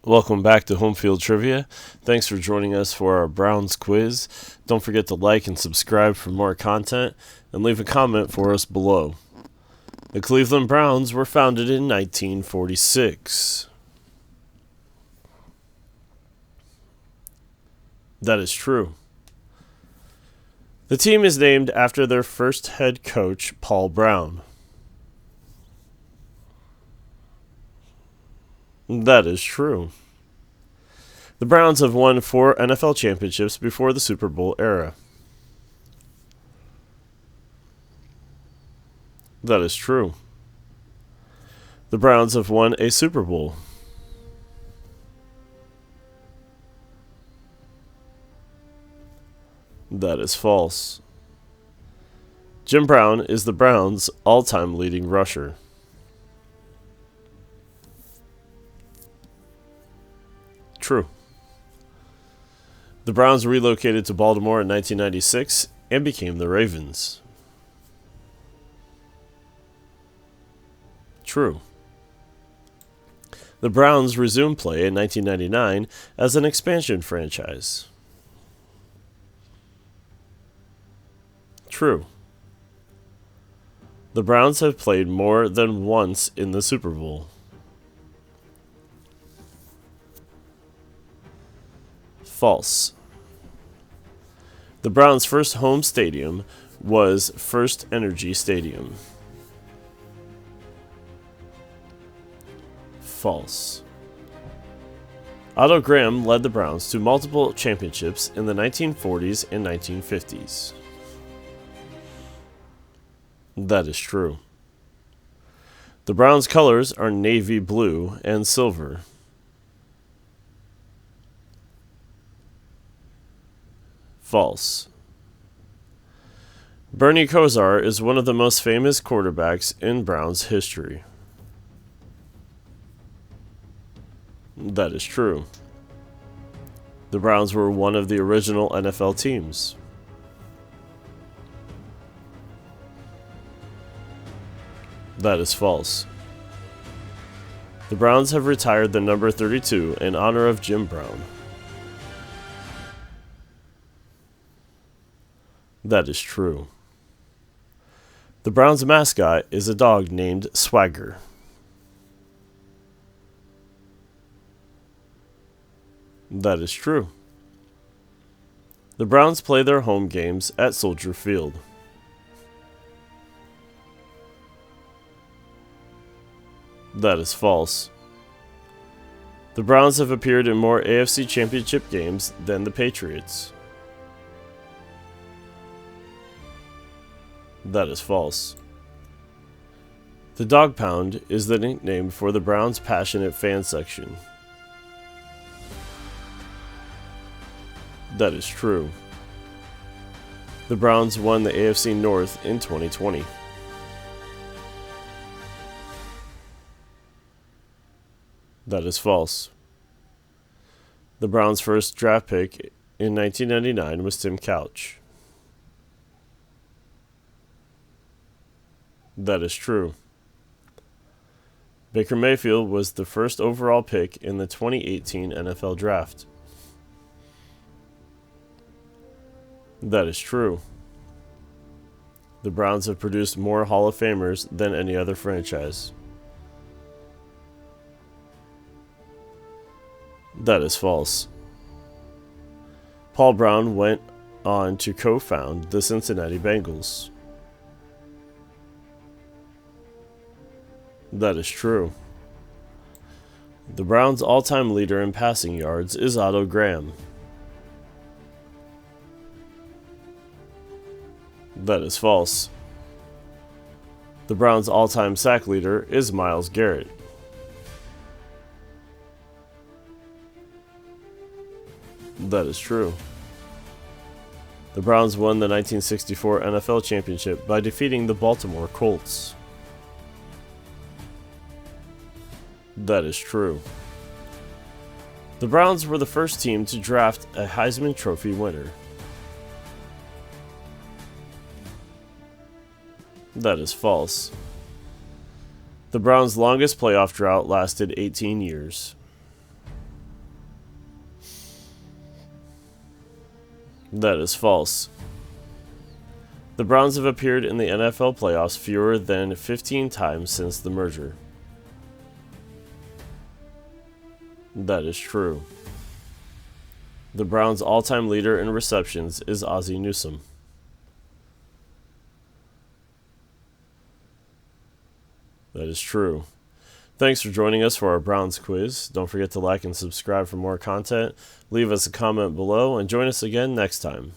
Welcome back to Home Field Trivia. Thanks for joining us for our Browns quiz. Don't forget to like and subscribe for more content, and leave a comment for us below. The Cleveland Browns were founded in 1946. That is true. The team is named after their first head coach, Paul Brown. That is true. The Browns have won 4 NFL championships before the Super Bowl era. That is true. The Browns have won a Super Bowl. That is false. Jim Brown is the Browns' all-time leading rusher. True. The Browns relocated to Baltimore in 1996 and became the Ravens. True. The Browns resumed play in 1999 as an expansion franchise. True. The Browns have played more than once in the Super Bowl. False. The Browns' first home stadium was First Energy Stadium. False. Otto Graham led the Browns to multiple championships in the 1940s and 1950s. That is true. The Browns' colors are navy blue and silver. False. Bernie Kosar is one of the most famous quarterbacks in Browns history. That is true. The Browns were one of the original NFL teams. That is false. The Browns have retired the number 32 in honor of Jim Brown. That is true. The Browns' mascot is a dog named Swagger. That is true. The Browns play their home games at Soldier Field. That is false. The Browns have appeared in more AFC Championship games than the Patriots. That is false. The Dog Pound is the nickname for the Browns' passionate fan section. That is true. The Browns won the AFC North in 2020. That is false. The Browns' first draft pick in 1999 was Tim Couch. That is true. Baker Mayfield was the first overall pick in the 2018 NFL Draft. That is true. The Browns have produced more Hall of Famers than any other franchise. That is false. Paul Brown went on to co-found the Cincinnati Bengals. That is true. The Browns' all-time leader in passing yards is Otto Graham. That is false. The Browns' all-time sack leader is Myles Garrett. That is true. The Browns won the 1964 NFL Championship by defeating the Baltimore Colts. That is true. The Browns were the first team to draft a Heisman Trophy winner. That is false. The Browns' longest playoff drought lasted 18 years. That is false. The Browns have appeared in the NFL playoffs fewer than 15 times since the merger. That is true. The Browns' all-time leader in receptions is Ozzie Newsome. That is true. Thanks for joining us for our Browns quiz. Don't forget to like and subscribe for more content. Leave us a comment below and join us again next time.